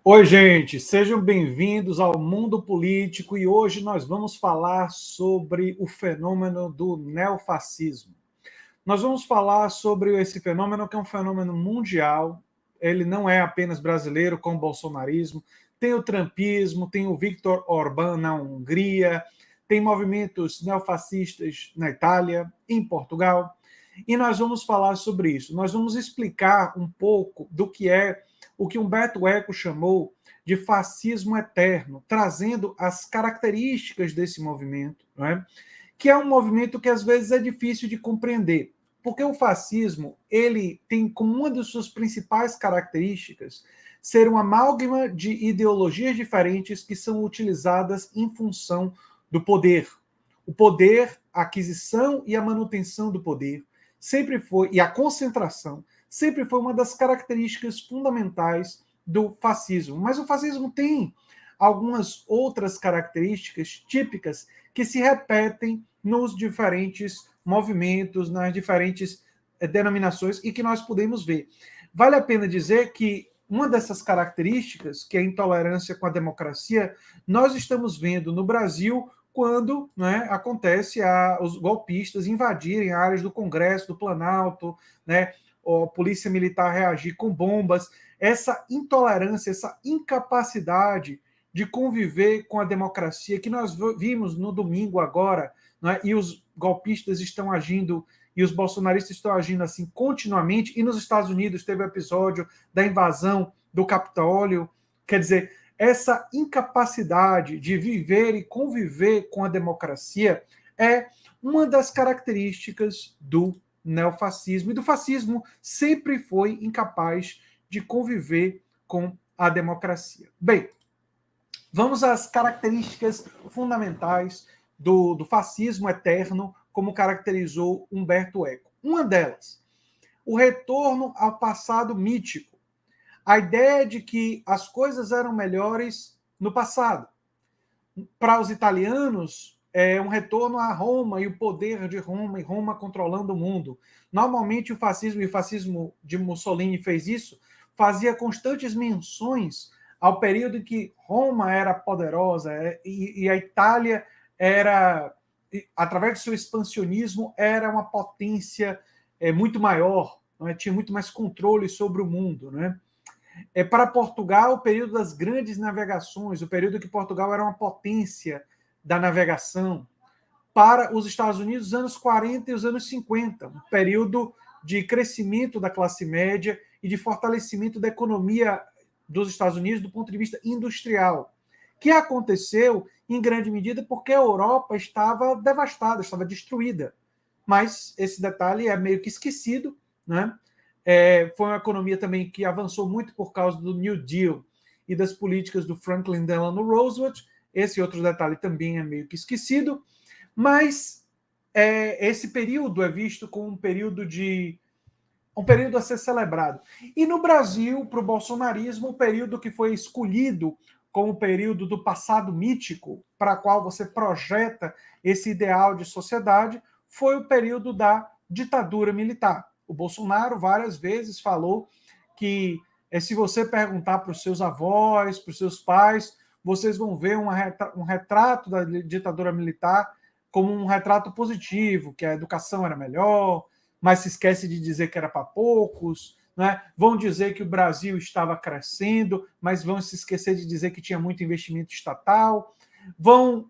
Oi, gente, sejam bem-vindos ao Mundo Político e hoje nós vamos falar sobre o fenômeno do neofascismo. Nós vamos falar sobre esse fenômeno que é um fenômeno mundial, ele não é apenas brasileiro, como o bolsonarismo, tem o trumpismo, tem o Viktor Orbán na Hungria, tem movimentos neofascistas na Itália, em Portugal, e nós vamos falar sobre isso. Nós vamos explicar um pouco do que é o que Humberto Eco chamou de fascismo eterno, trazendo as características desse movimento, não é? Que é um movimento que às vezes é difícil de compreender, porque o fascismo ele tem como uma de suas principais características ser um amálgama de ideologias diferentes que são utilizadas em função do poder. O poder, a aquisição e a manutenção do poder sempre foi, e a concentração, sempre foi uma das características fundamentais do fascismo. Mas o fascismo tem algumas outras características típicas que se repetem nos diferentes movimentos, nas diferentes denominações e que nós podemos ver. Vale a pena dizer que uma dessas características, que é a intolerância com a democracia, nós estamos vendo no Brasil quando, né, acontece os golpistas invadirem áreas do Congresso, do Planalto, né, a polícia militar reagir com bombas. Essa intolerância, essa incapacidade de conviver com a democracia que nós vimos no domingo agora, né, e os golpistas estão agindo e os bolsonaristas estão agindo assim continuamente, e nos Estados Unidos teve o episódio da invasão do Capitólio. Quer dizer, essa incapacidade de viver e conviver com a democracia é uma das características do neofascismo, e do fascismo sempre foi incapaz de conviver com a democracia. Bem, vamos às características fundamentais do fascismo eterno, como caracterizou Humberto Eco. Uma delas, o retorno ao passado mítico. A ideia de que as coisas eram melhores no passado. Para os italianos, é um retorno a Roma e o poder de Roma, e Roma controlando o mundo. Normalmente o fascismo, e o fascismo de Mussolini fez isso, fazia constantes menções ao período em que Roma era poderosa e a Itália era, através do seu expansionismo, era uma potência muito maior, não é? Tinha muito mais controle sobre o mundo, não é? Para Portugal, o período das grandes navegações, o período que Portugal era uma potência da navegação. Para os Estados Unidos, os anos 40 e os anos 50, um período de crescimento da classe média e de fortalecimento da economia dos Estados Unidos do ponto de vista industrial, que aconteceu em grande medida porque a Europa estava devastada, estava destruída. Mas esse detalhe é meio que esquecido, né? Foi uma economia também que avançou muito por causa do New Deal e das políticas do Franklin Delano Roosevelt. Esse outro detalhe também é meio que esquecido, mas esse período é visto como um período a ser celebrado. E no Brasil, para o bolsonarismo, o período que foi escolhido como o período do passado mítico, para o qual você projeta esse ideal de sociedade, foi o período da ditadura militar. O Bolsonaro várias vezes falou que se você perguntar para os seus avós, para os seus pais, vocês vão ver um retrato da ditadura militar como um retrato positivo, que a educação era melhor, mas se esquece de dizer que era para poucos, né? Vão dizer que o Brasil estava crescendo, mas vão se esquecer de dizer que tinha muito investimento estatal, vão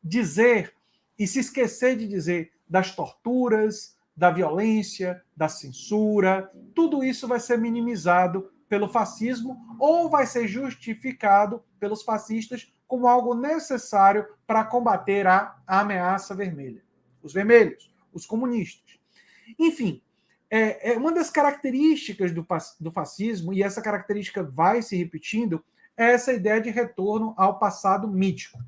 dizer e se esquecer de dizer das torturas, da violência, da censura. Tudo isso vai ser minimizado pelo fascismo ou vai ser justificado pelos fascistas como algo necessário para combater a ameaça vermelha. Os vermelhos, os comunistas. Enfim, uma das características do fascismo, e essa característica vai se repetindo, é essa ideia de retorno ao passado mítico.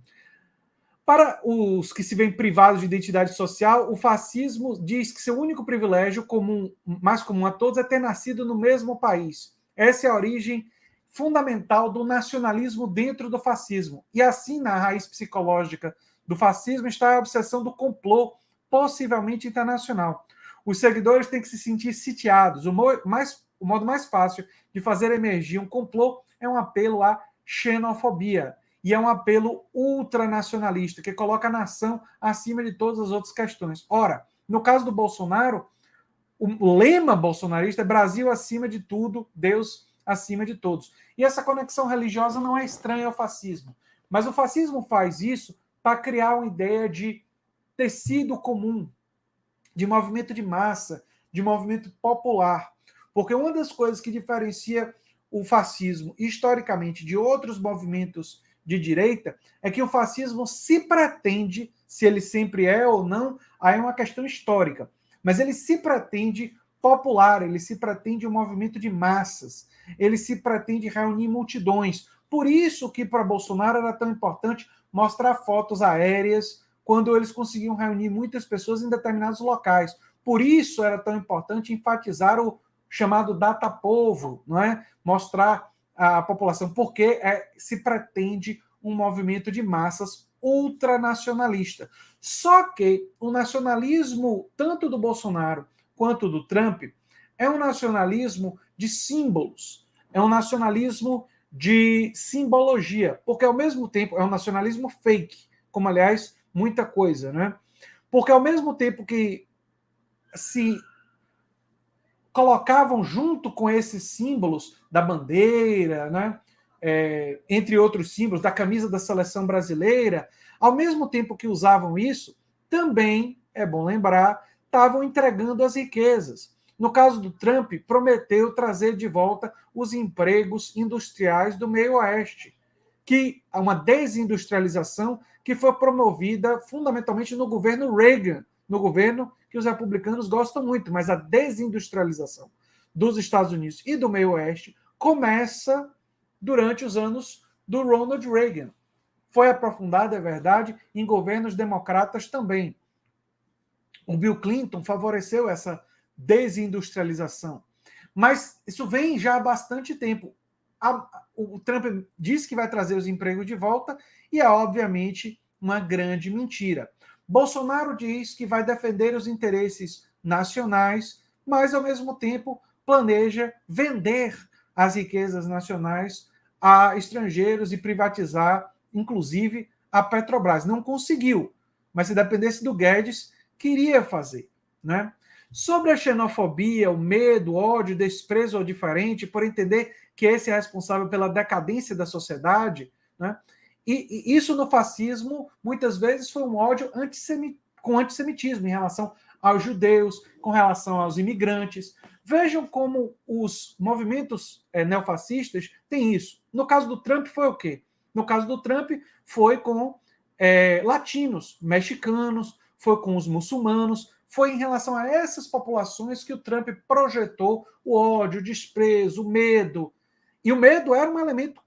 Para os que se veem privados de identidade social, o fascismo diz que seu único privilégio comum, mais comum a todos, é ter nascido no mesmo país. Essa é a origem fundamental do nacionalismo dentro do fascismo. E assim, na raiz psicológica do fascismo, está a obsessão do complô, possivelmente internacional. Os seguidores têm que se sentir sitiados. O mais o modo mais fácil de fazer emergir um complô é um apelo à xenofobia. E é um apelo ultranacionalista, que coloca a nação acima de todas as outras questões. Ora, no caso do Bolsonaro, o lema bolsonarista é Brasil acima de tudo, Deus acima de todos. E essa conexão religiosa não é estranha ao fascismo. Mas o fascismo faz isso para criar uma ideia de tecido comum, de movimento de massa, de movimento popular. Porque uma das coisas que diferencia o fascismo, historicamente, de outros movimentos de direita, é que o fascismo se pretende, se ele sempre é ou não, aí é uma questão histórica, mas ele se pretende popular, ele se pretende um movimento de massas, ele se pretende reunir multidões. Por isso que para Bolsonaro era tão importante mostrar fotos aéreas quando eles conseguiam reunir muitas pessoas em determinados locais. Por isso era tão importante enfatizar o chamado data-povo, não é? Mostrar a população, porque se pretende um movimento de massas ultranacionalista. Só que o nacionalismo, tanto do Bolsonaro quanto do Trump, é um nacionalismo de símbolos, é um nacionalismo de simbologia, porque ao mesmo tempo é um nacionalismo fake, como aliás muita coisa, né? Porque ao mesmo tempo que se colocavam junto com esses símbolos da bandeira, né? Entre outros símbolos, da camisa da seleção brasileira, ao mesmo tempo que usavam isso, também, é bom lembrar, estavam entregando as riquezas. No caso do Trump, prometeu trazer de volta os empregos industriais do meio oeste, que é uma desindustrialização que foi promovida fundamentalmente no governo Reagan, no governo que os republicanos gostam muito, mas a desindustrialização dos Estados Unidos e do meio oeste começa durante os anos do Ronald Reagan. Foi aprofundada, é verdade, em governos democratas também. O Bill Clinton favoreceu essa desindustrialização. Mas isso vem já há bastante tempo. O Trump diz que vai trazer os empregos de volta e é, obviamente, uma grande mentira. Bolsonaro diz que vai defender os interesses nacionais, mas, ao mesmo tempo, planeja vender as riquezas nacionais a estrangeiros e privatizar, inclusive, a Petrobras. Não conseguiu, mas se dependesse do Guedes, queria fazer, né? Sobre a xenofobia, o medo, o ódio, o desprezo ao diferente, por entender que esse é responsável pela decadência da sociedade, né? E isso no fascismo, muitas vezes, foi um ódio com antissemitismo em relação aos judeus, com relação aos imigrantes. Vejam como os movimentos neofascistas têm isso. No caso do Trump, foi o quê? No caso do Trump, foi com latinos, mexicanos, foi com os muçulmanos, foi em relação a essas populações que o Trump projetou o ódio, o desprezo, o medo. E o medo era um elemento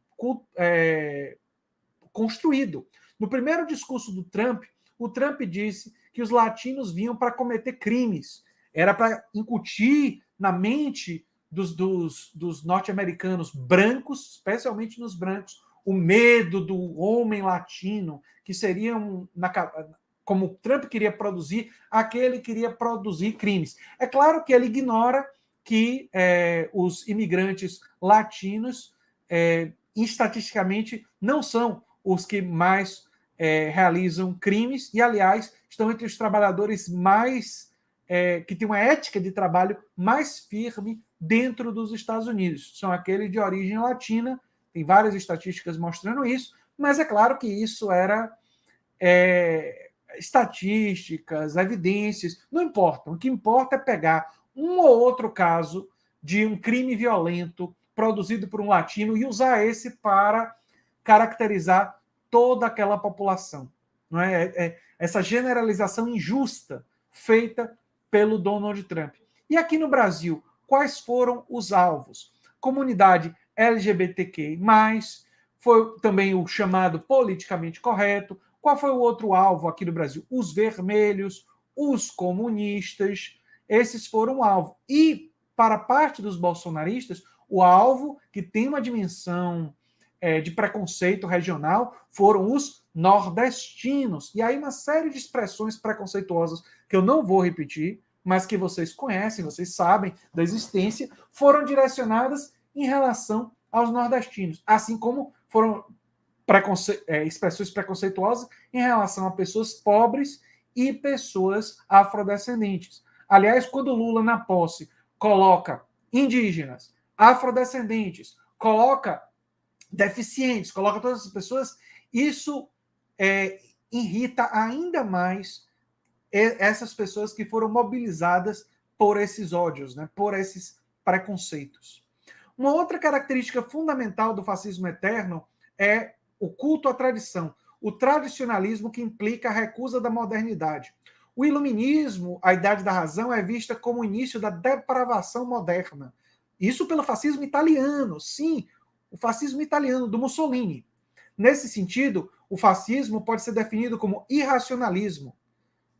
construído. No primeiro discurso do Trump, o Trump disse que os latinos vinham para cometer crimes. Era para incutir na mente dos norte-americanos brancos, especialmente nos brancos, o medo do homem latino, que seria como o Trump queria produzir, aquele queria produzir crimes. É claro que ele ignora que os imigrantes latinos, estatisticamente, não são os que mais realizam crimes e, aliás, estão entre os trabalhadores mais que têm uma ética de trabalho mais firme dentro dos Estados Unidos. São aqueles de origem latina, tem várias estatísticas mostrando isso, mas é claro que isso era estatísticas, evidências, não importam. O que importa é pegar um ou outro caso de um crime violento produzido por um latino e usar esse para caracterizar toda aquela população. Não é? Essa generalização injusta feita pelo Donald Trump. E aqui no Brasil, quais foram os alvos? Comunidade LGBTQI+, foi também o chamado politicamente correto. Qual foi o outro alvo aqui no Brasil? Os vermelhos, os comunistas, esses foram o alvo. E, para parte dos bolsonaristas, o alvo, que tem uma dimensão de preconceito regional, foram os nordestinos. E aí uma série de expressões preconceituosas que eu não vou repetir, mas que vocês conhecem, vocês sabem da existência, foram direcionadas em relação aos nordestinos, assim como foram expressões preconceituosas em relação a pessoas pobres e pessoas afrodescendentes. Aliás, quando Lula, na posse, coloca indígenas, afrodescendentes, coloca deficientes, coloca todas as pessoas, isso irrita ainda mais essas pessoas que foram mobilizadas por esses ódios, né, por esses preconceitos. Uma outra característica fundamental do fascismo eterno é o culto à tradição, o tradicionalismo que implica a recusa da modernidade. O iluminismo, a idade da razão, é vista como o início da depravação moderna. Isso pelo fascismo italiano, sim, o fascismo italiano, do Mussolini. Nesse sentido, o fascismo pode ser definido como irracionalismo.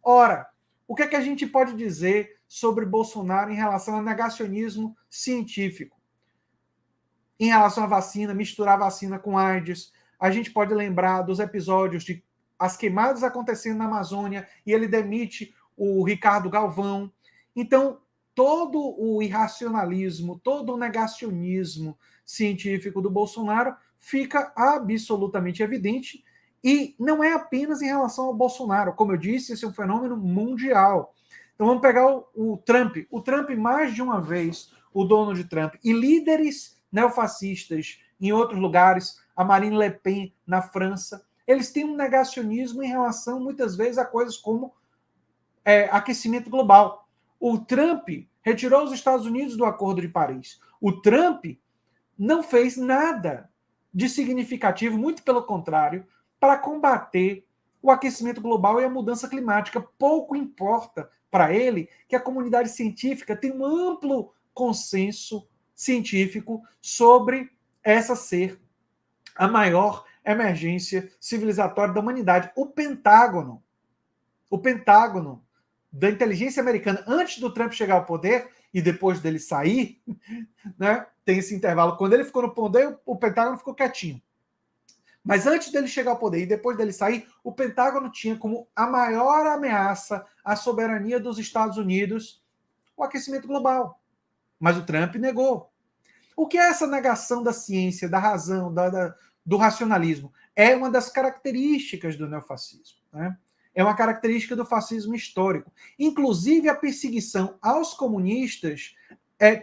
Ora, o que é que a gente pode dizer sobre Bolsonaro em relação ao negacionismo científico? Em relação à vacina, misturar vacina com AIDS, a gente pode lembrar dos episódios de as queimadas acontecendo na Amazônia e ele demite o Ricardo Galvão. Então, todo o irracionalismo, todo o negacionismo científico do Bolsonaro fica absolutamente evidente e não é apenas em relação ao Bolsonaro. Como eu disse, esse é um fenômeno mundial. Então vamos pegar o Trump. O Trump, mais de uma vez, o Donald Trump e líderes neofascistas em outros lugares, a Marine Le Pen na França, eles têm um negacionismo em relação, muitas vezes, a coisas como aquecimento global. O Trump retirou os Estados Unidos do Acordo de Paris. O Trump não fez nada de significativo, muito pelo contrário, para combater o aquecimento global e a mudança climática. Pouco importa para ele que a comunidade científica tem um amplo consenso científico sobre essa ser a maior emergência civilizatória da humanidade. O Pentágono da inteligência americana, antes do Trump chegar ao poder e depois dele sair, né, tem esse intervalo. Quando ele ficou no poder, o Pentágono ficou quietinho. Mas antes dele chegar ao poder e depois dele sair, o Pentágono tinha como a maior ameaça à soberania dos Estados Unidos o aquecimento global. Mas o Trump negou. O que é essa negação da ciência, da razão, do racionalismo? É uma das características do neofascismo, né? É uma característica do fascismo histórico. Inclusive, a perseguição aos comunistas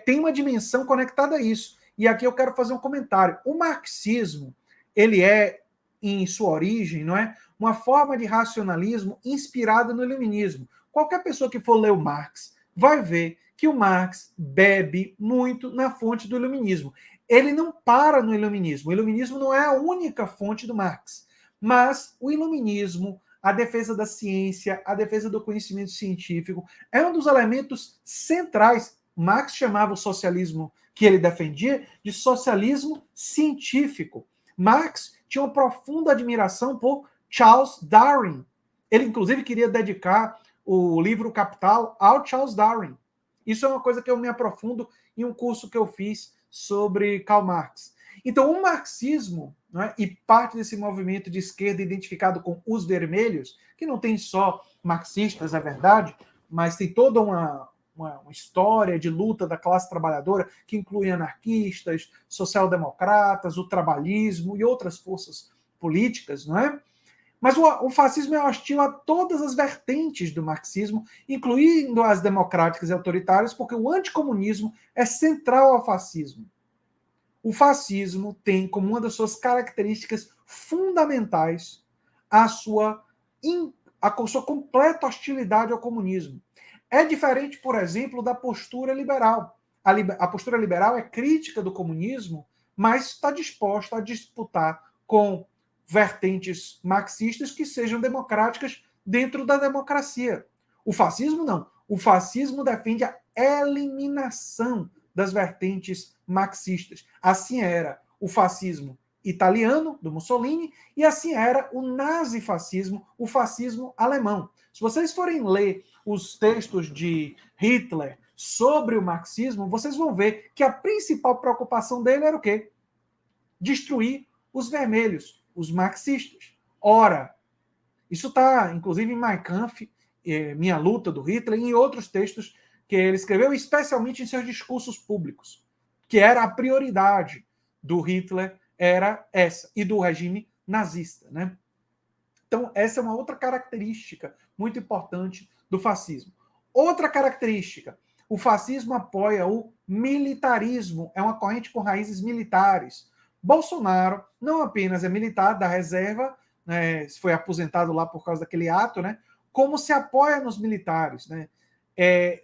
tem uma dimensão conectada a isso. E aqui eu quero fazer um comentário. O marxismo, ele é, em sua origem, não é, uma forma de racionalismo inspirada no iluminismo. Qualquer pessoa que for ler o Marx vai ver que o Marx bebe muito na fonte do iluminismo. Ele não para no iluminismo. O iluminismo não é a única fonte do Marx. Mas o iluminismo, a defesa da ciência, a defesa do conhecimento científico, é um dos elementos centrais. Marx chamava o socialismo que ele defendia de socialismo científico. Marx tinha uma profunda admiração por Charles Darwin. Ele, inclusive, queria dedicar o livro Capital ao Charles Darwin. Isso é uma coisa que eu me aprofundo em um curso que eu fiz sobre Karl Marx. Então, o marxismo, né, e parte desse movimento de esquerda identificado com os vermelhos, que não tem só marxistas, é verdade, mas tem toda uma história de luta da classe trabalhadora que inclui anarquistas, social-democratas, o trabalhismo e outras forças políticas, não é? Mas o fascismo é hostil a todas as vertentes do marxismo, incluindo as democráticas e autoritárias, porque o anticomunismo é central ao fascismo. O fascismo tem como uma das suas características fundamentais a sua completa hostilidade ao comunismo. É diferente, por exemplo, da postura liberal. A postura liberal é crítica do comunismo, mas está disposta a disputar com vertentes marxistas que sejam democráticas dentro da democracia. O fascismo não. O fascismo defende a eliminação das vertentes marxistas. Assim era o fascismo italiano, do Mussolini, e assim era o nazifascismo, o fascismo alemão. Se vocês forem ler os textos de Hitler sobre o marxismo, vocês vão ver que a principal preocupação dele era o quê? Destruir os vermelhos, os marxistas. Ora, isso está, inclusive, em Mein Kampf, Minha Luta, do Hitler, e em outros textos que ele escreveu, especialmente em seus discursos públicos, que era a prioridade do Hitler, era essa, e do regime nazista, né? Então, essa é uma outra característica muito importante do fascismo. Outra característica, o fascismo apoia o militarismo, é uma corrente com raízes militares. Bolsonaro não apenas é militar da reserva, né, foi aposentado lá por causa daquele ato, né, como se apoia nos militares, né,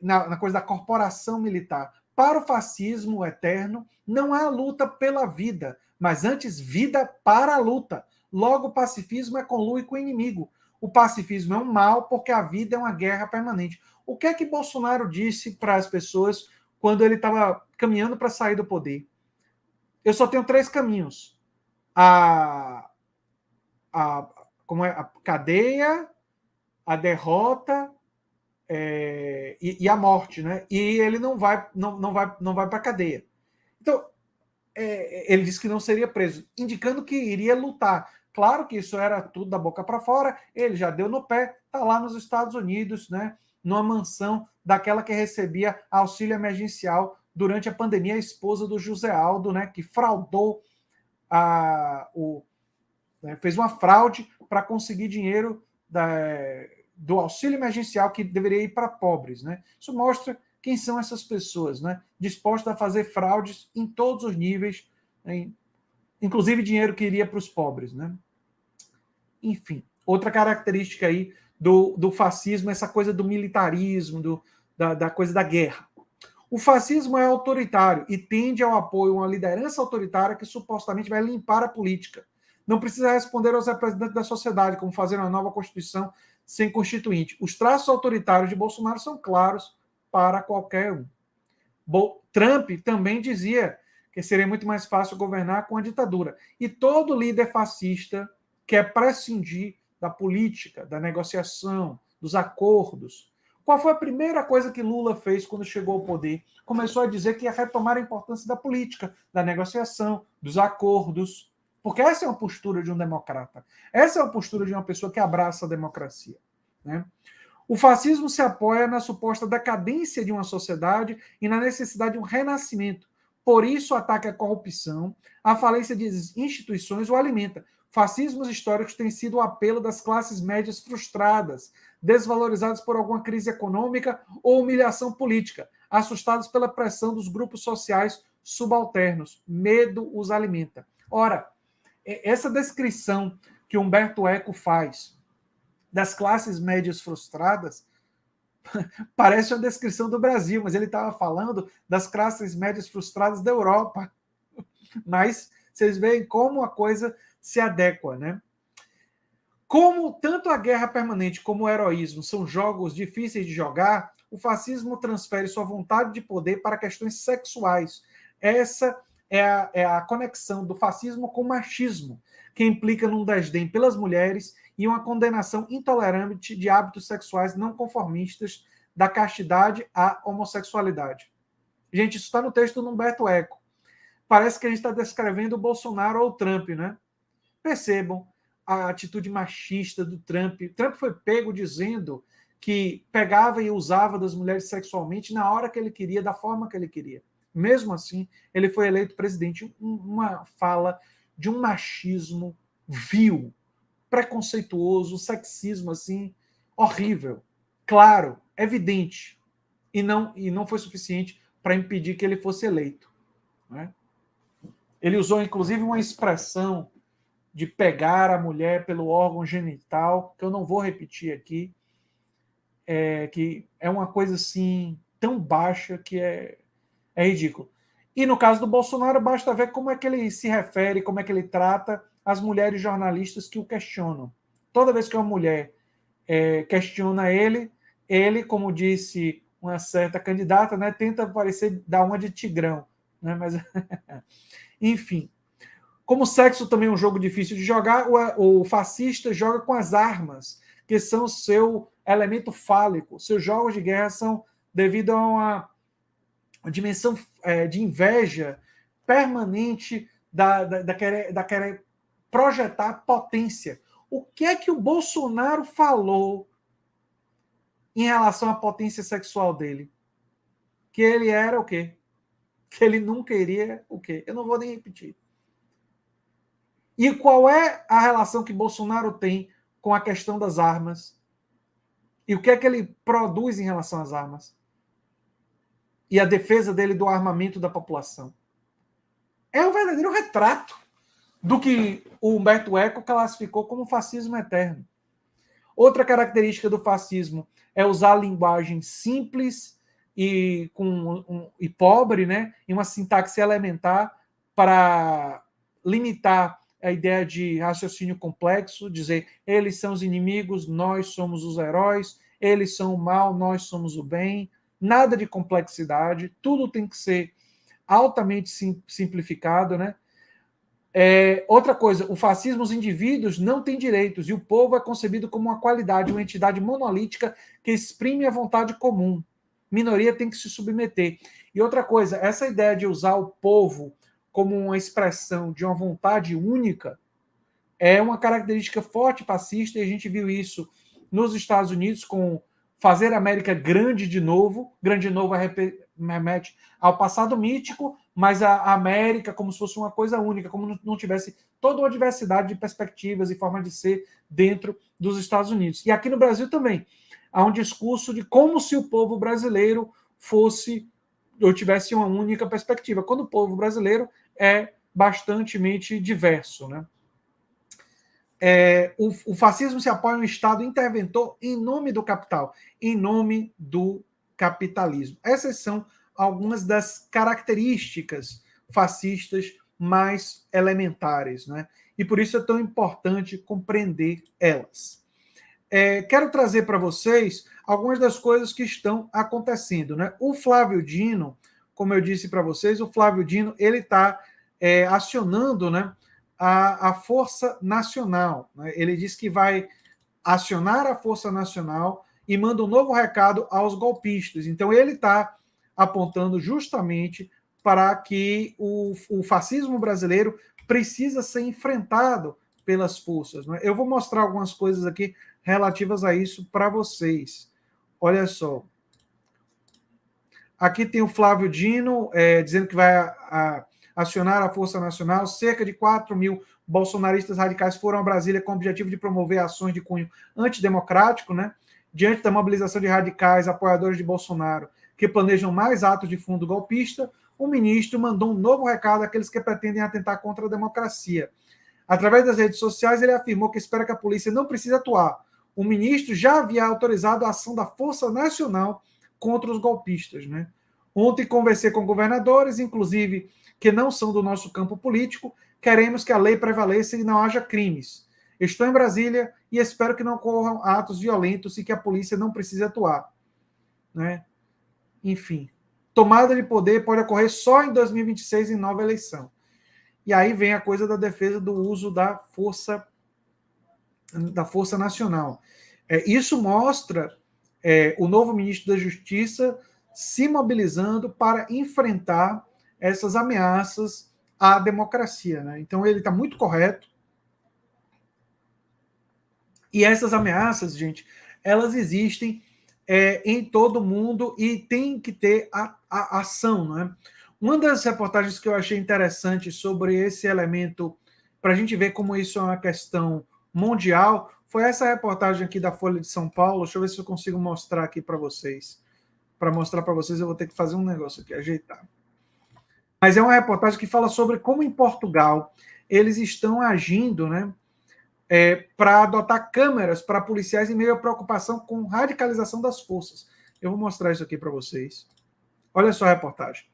na coisa da corporação militar. Para o fascismo eterno, não há luta pela vida, mas antes vida para a luta. Logo, o pacifismo é conluio com o inimigo. O pacifismo é um mal porque a vida é uma guerra permanente. O que é que Bolsonaro disse para as pessoas quando ele estava caminhando para sair do poder? Eu só tenho 3 caminhos. A cadeia, a derrota e a morte, né? E ele não vai para a cadeia. Então, ele disse que não seria preso, indicando que iria lutar. Claro que isso era tudo da boca para fora, ele já deu no pé, está lá nos Estados Unidos, né, numa mansão daquela que recebia auxílio emergencial durante a pandemia, a esposa do José Aldo, né, que fraudou, fez uma fraude para conseguir dinheiro do auxílio emergencial que deveria ir para pobres. Né? Isso mostra quem são essas pessoas, né? Dispostas a fazer fraudes em todos os níveis, né? Inclusive dinheiro que iria para os pobres. Né? Enfim, outra característica aí do fascismo, essa coisa do militarismo, da coisa da guerra. O fascismo é autoritário e tende ao apoio a uma liderança autoritária que supostamente vai limpar a política. Não precisa responder aos representantes da sociedade, como fazer uma nova Constituição sem constituinte. Os traços autoritários de Bolsonaro são claros para qualquer um. Trump também dizia que seria muito mais fácil governar com a ditadura. E todo líder fascista quer prescindir da política, da negociação, dos acordos. Qual foi a primeira coisa que Lula fez quando chegou ao poder? Começou a dizer que ia retomar a importância da política, da negociação, dos acordos. Porque essa é uma postura de um democrata. Essa é uma postura de uma pessoa que abraça a democracia. Né? O fascismo se apoia na suposta decadência de uma sociedade e na necessidade de um renascimento. Por isso, o ataque à corrupção, a falência de instituições o alimenta. Fascismos históricos têm sido o apelo das classes médias frustradas, desvalorizadas por alguma crise econômica ou humilhação política, assustados pela pressão dos grupos sociais subalternos. Medo os alimenta. Ora, essa descrição que Humberto Eco faz das classes médias frustradas parece uma descrição do Brasil, mas ele estava falando das classes médias frustradas da Europa. Mas vocês veem como a coisa se adequa, né? Como tanto a guerra permanente como o heroísmo são jogos difíceis de jogar, o fascismo transfere sua vontade de poder para questões sexuais. Essa é a conexão do fascismo com o machismo, que implica num desdém pelas mulheres e uma condenação intolerante de hábitos sexuais não conformistas, da castidade à homossexualidade. Gente, isso está no texto do Humberto Eco. Parece que a gente está descrevendo o Bolsonaro ou o Trump, né? Percebam a atitude machista do Trump. Trump foi pego dizendo que pegava e usava das mulheres sexualmente na hora que ele queria, da forma que ele queria. Mesmo assim, ele foi eleito presidente. Uma fala de um machismo vil, preconceituoso, sexismo assim, horrível, claro, evidente, e não foi suficiente para impedir que ele fosse eleito. Né? Ele usou, inclusive, uma expressão de pegar a mulher pelo órgão genital, que eu não vou repetir aqui, que é uma coisa assim tão baixa que é ridículo. E no caso do Bolsonaro, basta ver como é que ele se refere, como é que ele trata as mulheres jornalistas que o questionam. Toda vez que uma mulher questiona ele, como disse uma certa candidata, né, tenta parecer dar uma de tigrão. Né, mas, enfim. Como sexo também é um jogo difícil de jogar, o fascista joga com as armas, que são o seu elemento fálico. Seus jogos de guerra são devido a uma dimensão de inveja permanente da querer projetar potência. O que é que o Bolsonaro falou em relação à potência sexual dele? Que ele era o quê? Que ele nunca iria o quê? Eu não vou nem repetir. E qual é a relação que Bolsonaro tem com a questão das armas? E o que é que ele produz em relação às armas? E a defesa dele do armamento da população? É um verdadeiro retrato do que o Humberto Eco classificou como fascismo eterno. Outra característica do fascismo é usar a linguagem simples e pobre, né, em uma sintaxe elementar para limitar a ideia de raciocínio complexo, dizer eles são os inimigos, nós somos os heróis, eles são o mal, nós somos o bem, nada de complexidade, tudo tem que ser altamente simplificado, né? Outra coisa, o fascismo, os indivíduos não têm direitos e o povo é concebido como uma qualidade, uma entidade monolítica que exprime a vontade comum. Minoria tem que se submeter. E outra coisa, essa ideia de usar o povo como uma expressão de uma vontade única é uma característica forte fascista, e a gente viu isso nos Estados Unidos com fazer a América grande de novo. Grande de novo remete ao passado mítico, mas a América como se fosse uma coisa única, como não tivesse toda uma diversidade de perspectivas e forma de ser dentro dos Estados Unidos. E aqui no Brasil também há um discurso de como se o povo brasileiro fosse ou tivesse uma única perspectiva, quando o povo brasileiro é bastantemente diverso, né? O fascismo se apoia em um Estado interventor em nome do capital, em nome do capitalismo. Essas são algumas das características fascistas mais elementares, né? E por isso é tão importante compreender elas. Quero trazer para vocês algumas das coisas que estão acontecendo, né? O Flávio Dino, como eu disse para vocês, o Flávio Dino ele está acionando, né, a Força Nacional. Né? Ele diz que vai acionar a Força Nacional e manda um novo recado aos golpistas. Então, ele está apontando justamente para que o fascismo brasileiro precisa ser enfrentado pelas forças. Né? Eu vou mostrar algumas coisas aqui relativas a isso para vocês. Olha só. Aqui tem o Flávio Dino dizendo que vai acionar a Força Nacional. Cerca de 4 mil bolsonaristas radicais foram a Brasília com o objetivo de promover ações de cunho antidemocrático, né? Diante da mobilização de radicais apoiadores de Bolsonaro que planejam mais atos de fundo golpista, o ministro mandou um novo recado àqueles que pretendem atentar contra a democracia. Através das redes sociais, ele afirmou que espera que a polícia não precise atuar. O ministro já havia autorizado a ação da Força Nacional contra os golpistas, né? Ontem conversei com governadores, inclusive que não são do nosso campo político, queremos que a lei prevaleça e não haja crimes. Estou em Brasília e espero que não ocorram atos violentos e que a polícia não precise atuar. Né? Enfim, tomada de poder pode ocorrer só em 2026, em nova eleição. E aí vem a coisa da defesa do uso da Força Nacional. Isso mostra o novo ministro da Justiça se mobilizando para enfrentar essas ameaças à democracia. Né? Então, ele está muito correto. E essas ameaças, gente, elas existem em todo mundo e tem que ter a ação. Né? Uma das reportagens que eu achei interessante sobre esse elemento, para a gente ver como isso é uma questão mundial, foi essa reportagem aqui da Folha de São Paulo. Deixa eu ver se eu consigo mostrar aqui para vocês. Para mostrar para vocês, eu vou ter que fazer um negócio aqui, ajeitar. Mas é uma reportagem que fala sobre como em Portugal eles estão agindo, né, para adotar câmeras para policiais em meio à preocupação com radicalização das forças. Eu vou mostrar isso aqui para vocês. Olha só a reportagem.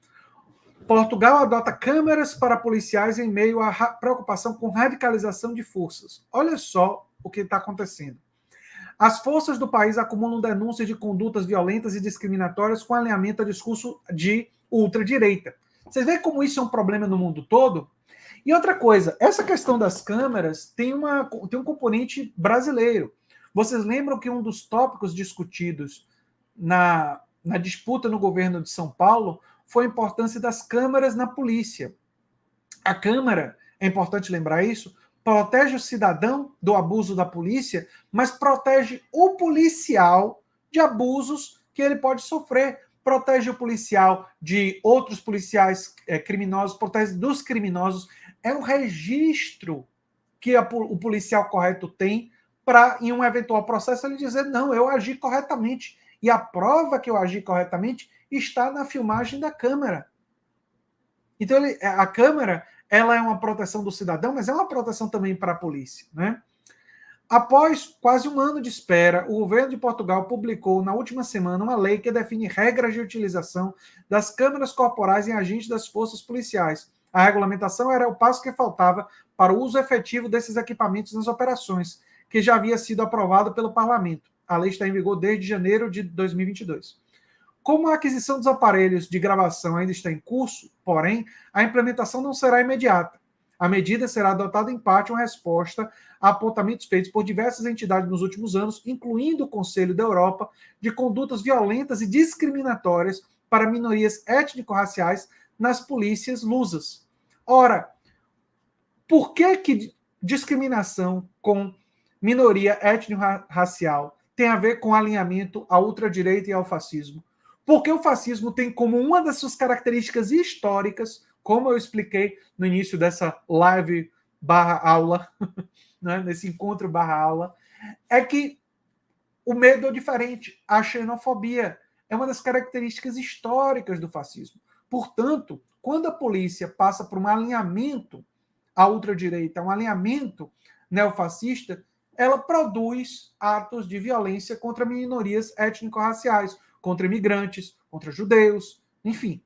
Portugal adota câmeras para policiais em meio à preocupação com radicalização de forças. Olha só o que está acontecendo. As forças do país acumulam denúncias de condutas violentas e discriminatórias com alinhamento a discurso de ultradireita. Vocês veem como isso é um problema no mundo todo? E outra coisa, essa questão das câmeras tem um componente brasileiro. Vocês lembram que um dos tópicos discutidos na disputa no governo de São Paulo foi a importância das câmeras na polícia. A Câmara, é importante lembrar isso, protege o cidadão do abuso da polícia, mas protege o policial de abusos que ele pode sofrer. Protege o policial de outros policiais criminosos, protege dos criminosos. É um registro que o policial correto tem para, em um eventual processo, ele dizer, não, eu agi corretamente. E a prova que eu agi corretamente está na filmagem da câmera. Então, a câmera, ela é uma proteção do cidadão, mas é uma proteção também para a polícia, né? Após quase um ano de espera, o governo de Portugal publicou na última semana uma lei que define regras de utilização das câmeras corporais em agentes das forças policiais. A regulamentação era o passo que faltava para o uso efetivo desses equipamentos nas operações, que já havia sido aprovado pelo parlamento. A lei está em vigor desde janeiro de 2022. Como a aquisição dos aparelhos de gravação ainda está em curso, porém, a implementação não será imediata. A medida será adotada em parte uma resposta a apontamentos feitos por diversas entidades nos últimos anos, incluindo o Conselho da Europa, de condutas violentas e discriminatórias para minorias étnico-raciais nas polícias lusas. Ora, por que discriminação com minoria étnico-racial tem a ver com alinhamento à ultradireita e ao fascismo? Porque o fascismo tem como uma das suas características históricas, como eu expliquei no início dessa live barra aula, né, nesse encontro barra aula, é que o medo é diferente, a xenofobia é uma das características históricas do fascismo. Portanto, quando a polícia passa por um alinhamento à ultradireita, um alinhamento neofascista, ela produz atos de violência contra minorias étnico-raciais, contra imigrantes, contra judeus, enfim.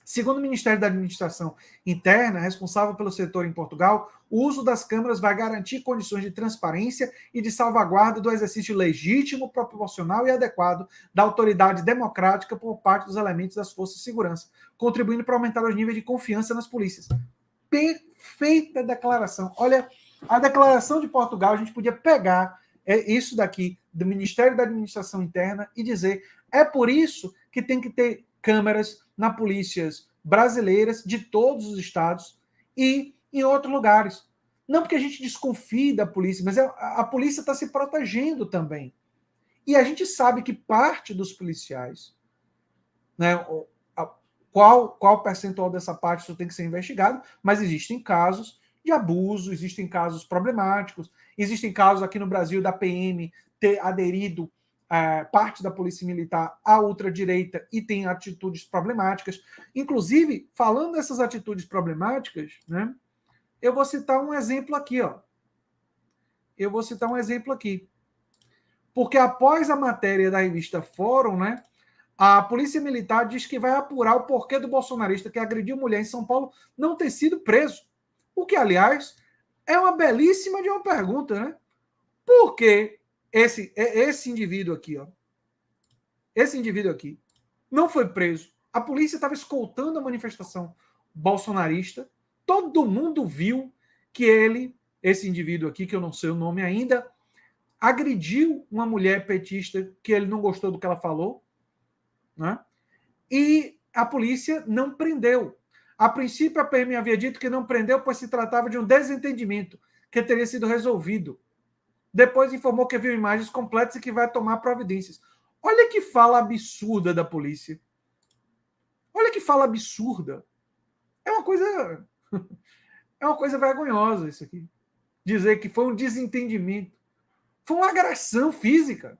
Segundo o Ministério da Administração Interna, responsável pelo setor em Portugal, o uso das câmeras vai garantir condições de transparência e de salvaguarda do exercício legítimo, proporcional e adequado da autoridade democrática por parte dos elementos das forças de segurança, contribuindo para aumentar os níveis de confiança nas polícias. Perfeita declaração. Olha, a declaração de Portugal, a gente podia pegar isso daqui do Ministério da Administração Interna e dizer, é por isso que tem que ter câmeras na polícias brasileiras de todos os estados e em outros lugares. Não porque a gente desconfie da polícia, mas a polícia está se protegendo também. E a gente sabe que parte dos policiais, né, qual percentual dessa parte isso tem que ser investigado, mas existem casos de abuso, existem casos problemáticos, existem casos aqui no Brasil da PM ter aderido parte da polícia militar à ultradireita e tem atitudes problemáticas. Inclusive, falando dessas atitudes problemáticas, né, eu vou citar um exemplo aqui. Porque após a matéria da revista Fórum, né, a Polícia Militar diz que vai apurar o porquê do bolsonarista que agrediu mulher em São Paulo não ter sido preso. O que, aliás, é uma belíssima de uma pergunta, né? Por que esse indivíduo aqui, esse indivíduo aqui, não foi preso? A polícia estava escoltando a manifestação bolsonarista, todo mundo viu que esse indivíduo aqui, que eu não sei o nome ainda, agrediu uma mulher petista que ele não gostou do que ela falou, né? E a polícia não prendeu. A princípio, a PM havia dito que não prendeu, pois se tratava de um desentendimento que teria sido resolvido. Depois informou que viu imagens completas e que vai tomar providências. Olha que fala absurda da polícia. Olha que fala absurda. É uma coisa vergonhosa isso aqui. Dizer que foi um desentendimento. Foi uma agressão física.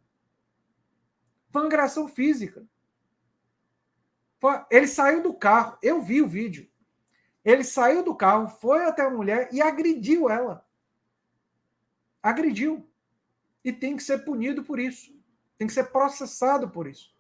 Ele saiu do carro, eu vi o vídeo. Ele saiu do carro, foi até a mulher e agrediu ela. Agrediu. E tem que ser punido por isso. Tem que ser processado por isso.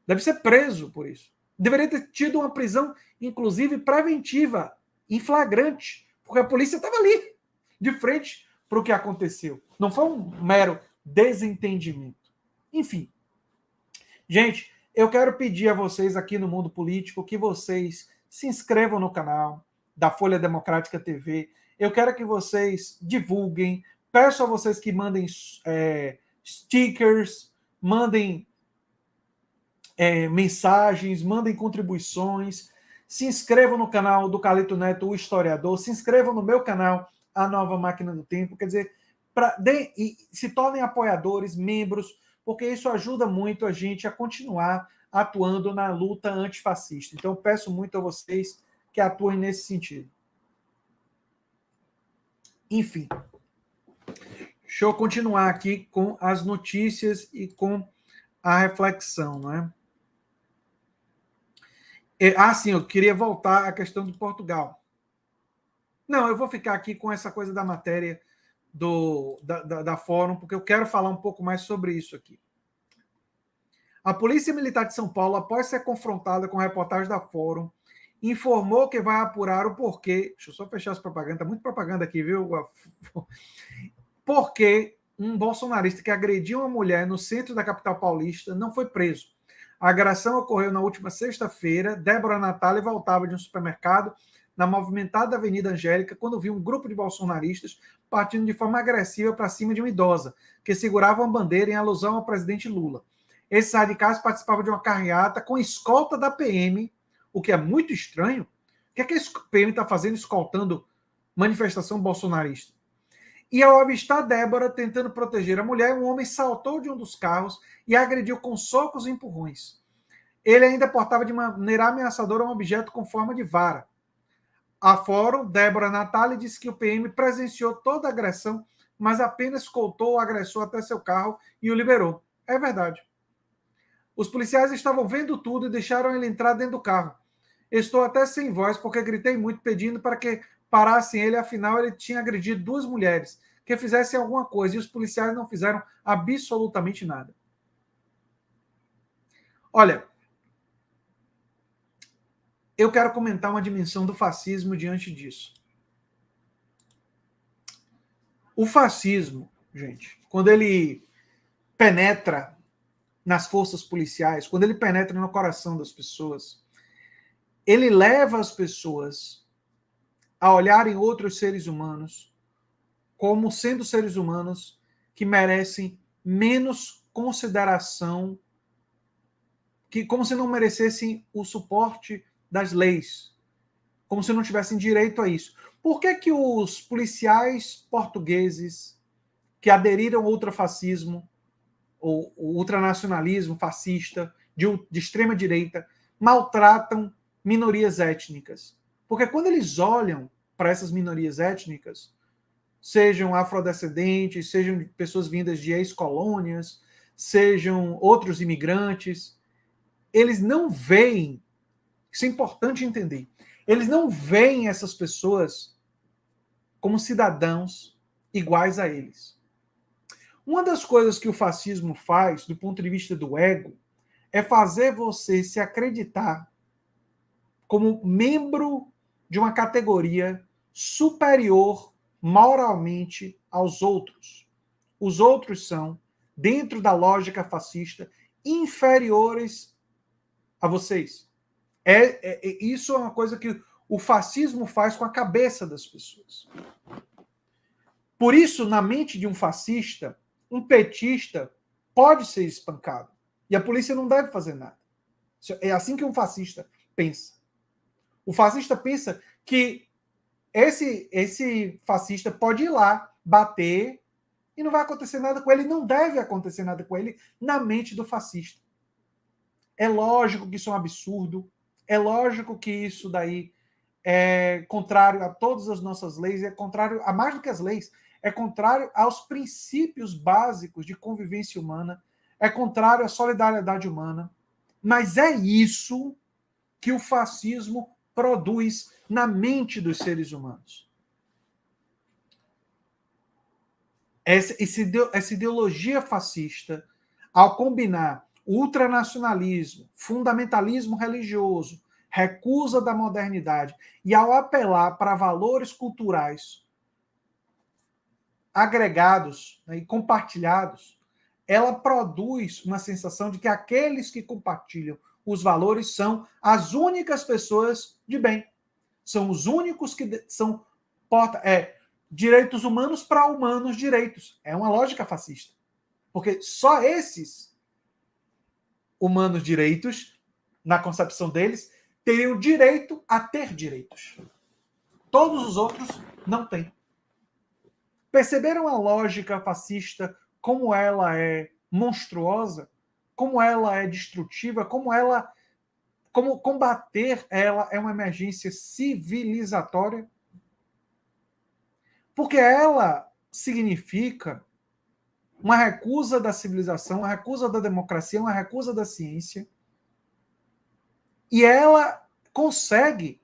Deve ser preso por isso. Deveria ter tido uma prisão, inclusive preventiva, em flagrante, porque a polícia estava ali, de frente para o que aconteceu. Não foi um mero desentendimento. Enfim. Gente, eu quero pedir a vocês aqui no Mundo Político que vocês se inscrevam no canal da Folha Democrática TV. Eu quero que vocês divulguem. Peço a vocês que mandem stickers, mandem mensagens, mandem contribuições. Se inscrevam no canal do Calito Neto, o historiador. Se inscrevam no meu canal, A Nova Máquina do Tempo. Quer dizer, e se tornem apoiadores, membros, porque isso ajuda muito a gente a continuar atuando na luta antifascista. Então, peço muito a vocês que atuem nesse sentido. Enfim, deixa eu continuar aqui com as notícias e com a reflexão, não é? Sim, eu queria voltar à questão de Portugal. Não, eu vou ficar aqui com essa coisa da matéria da Fórum, porque eu quero falar um pouco mais sobre isso aqui. A Polícia Militar de São Paulo, após ser confrontada com a reportagem da Fórum, informou que vai apurar o porquê. Deixa eu só fechar as propagandas, tá muito propaganda aqui, viu? Porque um bolsonarista que agrediu uma mulher no centro da capital paulista não foi preso. A agressão ocorreu na última sexta-feira. Débora Natália voltava de um supermercado na movimentada Avenida Angélica quando viu um grupo de bolsonaristas partindo de forma agressiva para cima de uma idosa que segurava uma bandeira em alusão ao presidente Lula. Esses radicais participavam de uma carreata com escolta da PM, o que é muito estranho. O que é que esse PM está fazendo escoltando manifestação bolsonarista? E ao avistar Débora tentando proteger a mulher, um homem saltou de um dos carros e a agrediu com socos e empurrões. Ele ainda portava de maneira ameaçadora um objeto com forma de vara. A Fórum, Débora Natália disse que o PM presenciou toda a agressão, mas apenas escoltou o agressor até seu carro e o liberou. É verdade. Os policiais estavam vendo tudo e deixaram ele entrar dentro do carro. Estou até sem voz porque gritei muito pedindo para que parassem ele, afinal ele tinha agredido duas mulheres, que fizessem alguma coisa, e os policiais não fizeram absolutamente nada. Olha, eu quero comentar uma dimensão do fascismo diante disso. O fascismo, gente, quando ele penetra nas forças policiais, quando ele penetra no coração das pessoas, ele leva as pessoas a olharem outros seres humanos como sendo seres humanos que merecem menos consideração, que como se não merecessem o suporte das leis, como se não tivessem direito a isso. Por que que os policiais portugueses que aderiram ao ultrafascismo, ou o ultranacionalismo fascista de extrema direita, maltratam minorias étnicas? Porque quando eles olham para essas minorias étnicas, sejam afrodescendentes, sejam pessoas vindas de ex-colônias, sejam outros imigrantes, eles não veem, isso é importante entender, eles não veem essas pessoas como cidadãos iguais a eles. Uma das coisas que o fascismo faz, do ponto de vista do ego, é fazer você se acreditar como membro de uma categoria superior moralmente aos outros. Os outros são, dentro da lógica fascista, inferiores a vocês. Isso é uma coisa que o fascismo faz com a cabeça das pessoas. Por isso, na mente de um fascista, um petista pode ser espancado. E a polícia não deve fazer nada. É assim que um fascista pensa. O fascista pensa que esse fascista pode ir lá, bater, e não vai acontecer nada com ele. Não deve acontecer nada com ele na mente do fascista. É lógico que isso é um absurdo. É lógico que isso daí é contrário a todas as nossas leis, é contrário a mais do que as leis, é contrário aos princípios básicos de convivência humana, é contrário à solidariedade humana. Mas é isso que o fascismo produz na mente dos seres humanos. Essa ideologia fascista, ao combinar ultranacionalismo, fundamentalismo religioso, recusa da modernidade e ao apelar para valores culturais agregados, né, e compartilhados, ela produz uma sensação de que aqueles que compartilham os valores são as únicas pessoas de bem. São os únicos que são direitos humanos para humanos direitos. É uma lógica fascista. Porque só esses humanos direitos, na concepção deles, teriam direito a ter direitos. Todos os outros não têm. Perceberam a lógica fascista, como ela é monstruosa, como ela é destrutiva, como combater ela é uma emergência civilizatória, porque ela significa uma recusa da civilização, uma recusa da democracia, uma recusa da ciência, e ela consegue,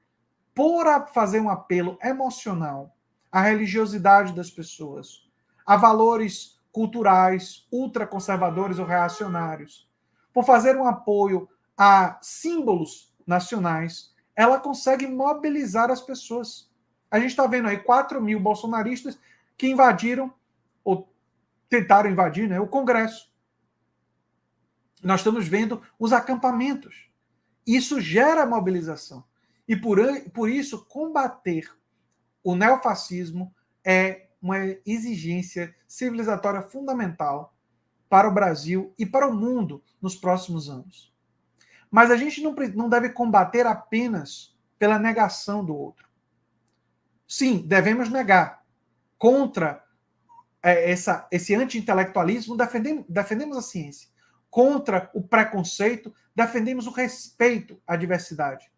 fazer um apelo emocional à religiosidade das pessoas, a valores culturais ultraconservadores ou reacionários, por fazer um apoio a símbolos nacionais, ela consegue mobilizar as pessoas. A gente está vendo aí 4 mil bolsonaristas que invadiram, ou tentaram invadir, né, o Congresso. Nós estamos vendo os acampamentos. Isso gera mobilização. E por isso, combater o neofascismo é uma exigência civilizatória fundamental para o Brasil e para o mundo nos próximos anos. Mas a gente não deve combater apenas pela negação do outro. Sim, devemos negar. Contra esse anti-intelectualismo, defendemos a ciência. Contra o preconceito, defendemos o respeito à diversidade.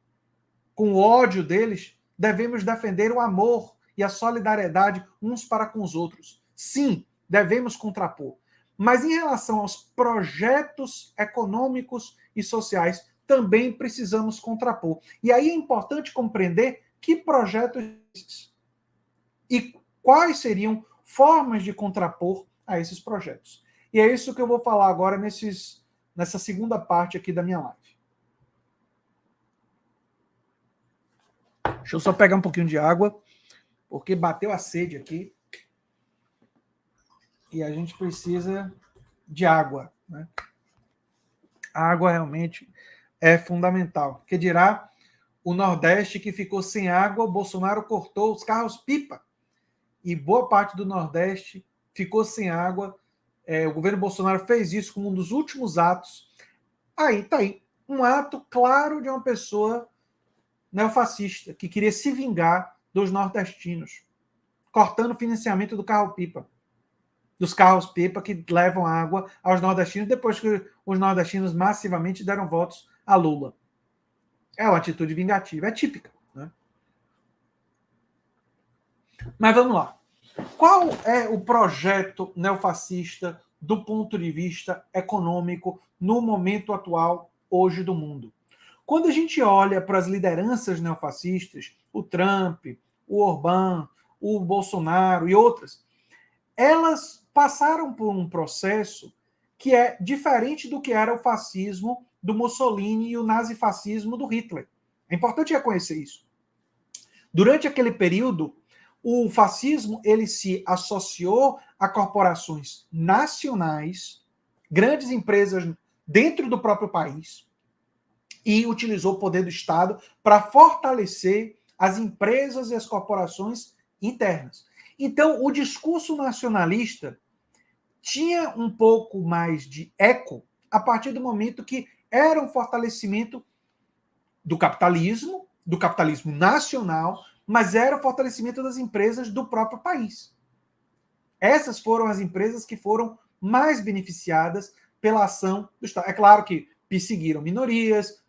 Com o ódio deles, devemos defender o amor e a solidariedade uns para com os outros. Sim, devemos contrapor. Mas em relação aos projetos econômicos e sociais, também precisamos contrapor. E aí é importante compreender que projetos e quais seriam formas de contrapor a esses projetos. E é isso que eu vou falar agora nessa segunda parte aqui da minha live. Deixa eu só pegar um pouquinho de água, porque bateu a sede aqui. E a gente precisa de água, né? A água realmente é fundamental. Que dirá o Nordeste que ficou sem água, o Bolsonaro cortou os carros-pipa. E boa parte do Nordeste ficou sem água. O governo Bolsonaro fez isso como um dos últimos atos. Aí, tá aí. Um ato claro de uma pessoa neofascista que queria se vingar dos nordestinos, cortando o financiamento do carro-pipa. Dos carros-pipa que levam água aos nordestinos depois que os nordestinos massivamente deram votos a Lula. É uma atitude vingativa, é típica, né? Mas vamos lá. Qual é o projeto neofascista do ponto de vista econômico no momento atual, hoje, do mundo? Quando a gente olha para as lideranças neofascistas, o Trump, o Orbán, o Bolsonaro e outras, elas passaram por um processo que é diferente do que era o fascismo do Mussolini e o nazifascismo do Hitler. É importante reconhecer isso. Durante aquele período, o fascismo ele se associou a corporações nacionais, grandes empresas dentro do próprio país, e utilizou o poder do Estado para fortalecer as empresas e as corporações internas. Então, o discurso nacionalista tinha um pouco mais de eco a partir do momento que era um fortalecimento do capitalismo nacional, mas era o fortalecimento das empresas do próprio país. Essas foram as empresas que foram mais beneficiadas pela ação do Estado. É claro que perseguiram minorias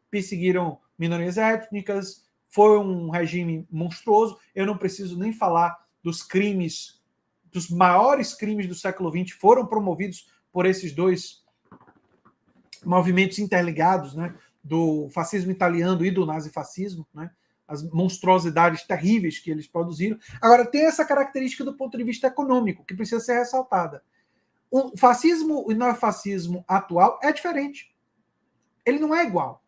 étnicas, foi um regime monstruoso. Eu não preciso nem falar dos crimes, dos maiores crimes do século XX foram promovidos por esses dois movimentos interligados, né, do fascismo italiano e do nazifascismo, né, as monstruosidades terríveis que eles produziram. Agora, tem essa característica do ponto de vista econômico, que precisa ser ressaltada. O fascismo e o neofascismo atual é diferente. Ele não é igual.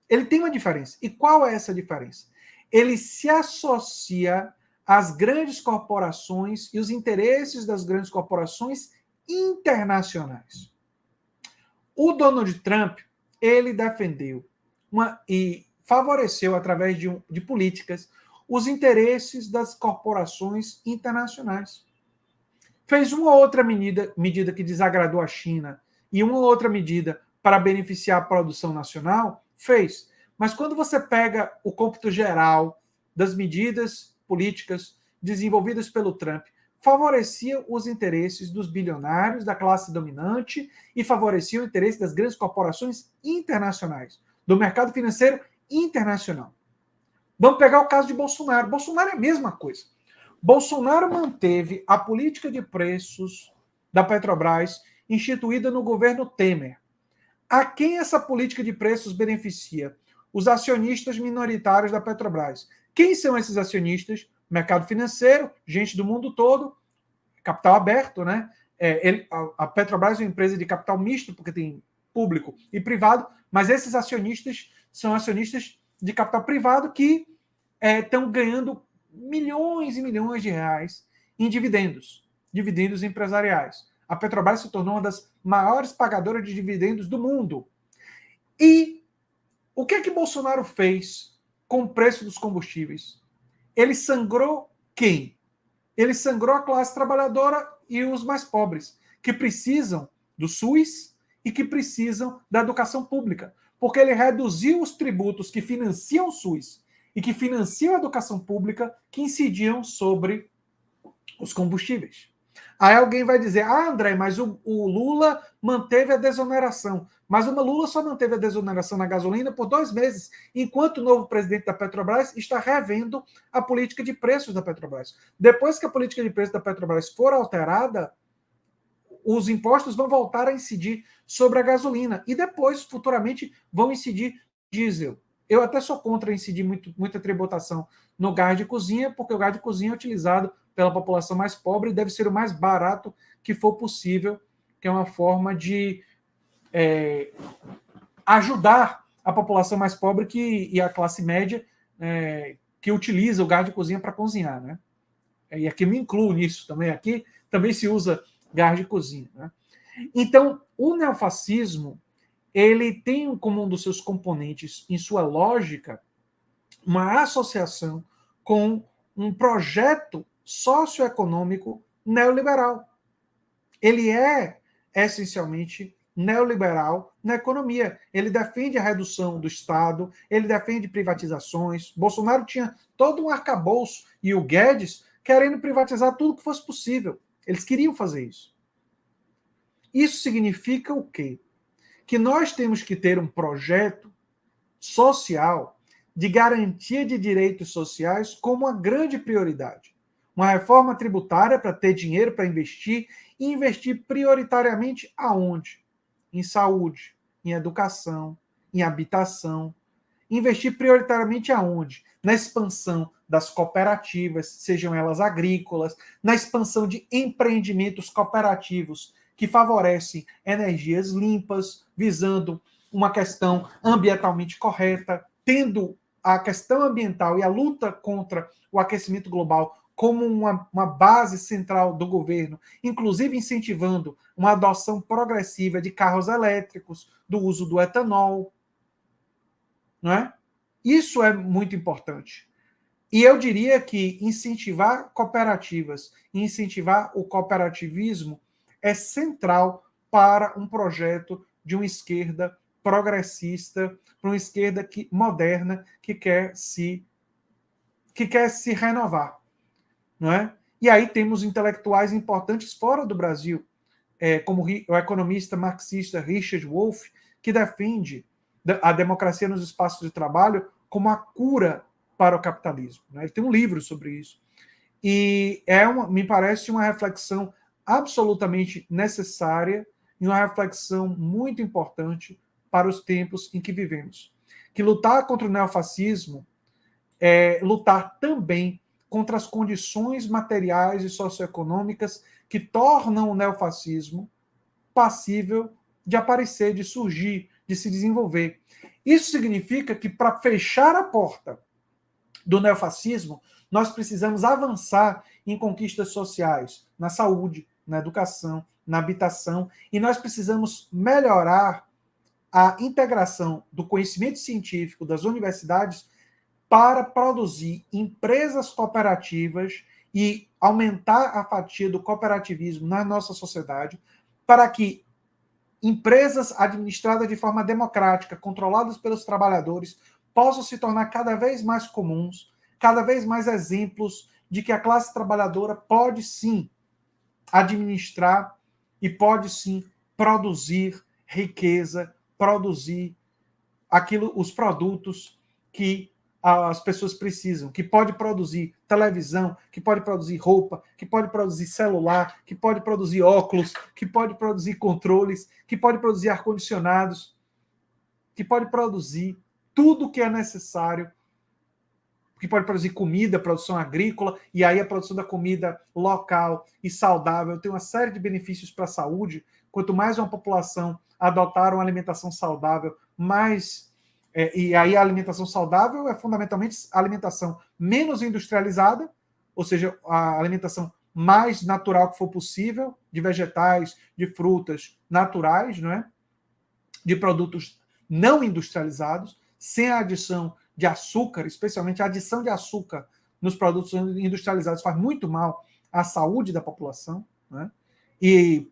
Ele tem uma diferença. E qual é essa diferença? Ele se associa às grandes corporações e os interesses das grandes corporações internacionais. O Donald Trump, ele defendeu e favoreceu, através de políticas, os interesses das corporações internacionais. Fez uma outra medida que desagradou a China e uma outra medida para beneficiar a produção nacional, fez. Mas quando você pega o cômputo geral das medidas políticas desenvolvidas pelo Trump, favorecia os interesses dos bilionários, da classe dominante, e favorecia o interesse das grandes corporações internacionais, do mercado financeiro internacional. Vamos pegar o caso de Bolsonaro. Bolsonaro é a mesma coisa. Bolsonaro manteve a política de preços da Petrobras instituída no governo Temer. A quem essa política de preços beneficia? Os acionistas minoritários da Petrobras. Quem são esses acionistas? Mercado financeiro, gente do mundo todo, capital aberto, né? A Petrobras é uma empresa de capital misto, porque tem público e privado, mas esses acionistas são acionistas de capital privado que estão ganhando milhões e milhões de reais em dividendos empresariais. A Petrobras se tornou uma das maiores pagadoras de dividendos do mundo. E o que é que Bolsonaro fez com o preço dos combustíveis? Ele sangrou quem? Ele sangrou a classe trabalhadora e os mais pobres, que precisam do SUS e que precisam da educação pública, porque ele reduziu os tributos que financiam o SUS e que financiam a educação pública, que incidiam sobre os combustíveis. Aí alguém vai dizer, André, mas o Lula manteve a desoneração. Mas o Lula só manteve a desoneração na gasolina por 2 meses, enquanto o novo presidente da Petrobras está revendo a política de preços da Petrobras. Depois que a política de preços da Petrobras for alterada, os impostos vão voltar a incidir sobre a gasolina e depois, futuramente, vão incidir diesel. Eu até sou contra incidir muita tributação no gás de cozinha, porque o gás de cozinha é utilizado pela população mais pobre e deve ser o mais barato que for possível, que é uma forma de ajudar a população mais pobre e a classe média que utiliza o gás de cozinha para cozinhar, né? E aqui me incluo nisso também. Aqui também se usa gás de cozinha, né? Então, o neofascismo ele tem como um dos seus componentes, em sua lógica, uma associação com um projeto socioeconômico neoliberal. Ele é, essencialmente, neoliberal na economia. Ele defende a redução do Estado, ele defende privatizações. Bolsonaro tinha todo um arcabouço e o Guedes querendo privatizar tudo que fosse possível. Eles queriam fazer isso. Isso significa o quê? Que nós temos que ter um projeto social de garantia de direitos sociais como uma grande prioridade. Uma reforma tributária para ter dinheiro para investir e investir prioritariamente aonde? Em saúde, em educação, em habitação. Investir prioritariamente aonde? Na expansão das cooperativas, sejam elas agrícolas, na expansão de empreendimentos cooperativos que favorecem energias limpas, visando uma questão ambientalmente correta, tendo a questão ambiental e a luta contra o aquecimento global como uma base central do governo, inclusive incentivando uma adoção progressiva de carros elétricos, do uso do etanol. Não é? Isso é muito importante. E eu diria que incentivar cooperativas, incentivar o cooperativismo é central para um projeto de uma esquerda progressista, para uma esquerda moderna que quer se renovar, não é? E aí temos intelectuais importantes fora do Brasil, como o economista marxista Richard Wolff, que defende a democracia nos espaços de trabalho como a cura para o capitalismo. Né? Ele tem um livro sobre isso. E me parece uma reflexão absolutamente necessária e uma reflexão muito importante para os tempos em que vivemos. Que lutar contra o neofascismo é lutar também contra as condições materiais e socioeconômicas que tornam o neofascismo passível de aparecer, de surgir, de se desenvolver. Isso significa que, para fechar a porta do neofascismo, nós precisamos avançar em conquistas sociais, na saúde, na educação, na habitação, e nós precisamos melhorar a integração do conhecimento científico das universidades para produzir empresas cooperativas e aumentar a fatia do cooperativismo na nossa sociedade, para que empresas administradas de forma democrática, controladas pelos trabalhadores, possam se tornar cada vez mais comuns, cada vez mais exemplos de que a classe trabalhadora pode sim administrar e pode sim produzir riqueza, produzir os produtos que as pessoas precisam, que pode produzir televisão, que pode produzir roupa, que pode produzir celular, que pode produzir óculos, que pode produzir controles, que pode produzir ar-condicionados, que pode produzir tudo que é necessário, que pode produzir comida, produção agrícola, e aí a produção da comida local e saudável tem uma série de benefícios para a saúde. Quanto mais uma população adotar uma alimentação saudável, mais... e aí a alimentação saudável é fundamentalmente a alimentação menos industrializada, ou seja, a alimentação mais natural que for possível, de vegetais, de frutas naturais, não é? De produtos não industrializados, sem a adição de açúcar, especialmente a adição de açúcar nos produtos industrializados faz muito mal à saúde da população, né? E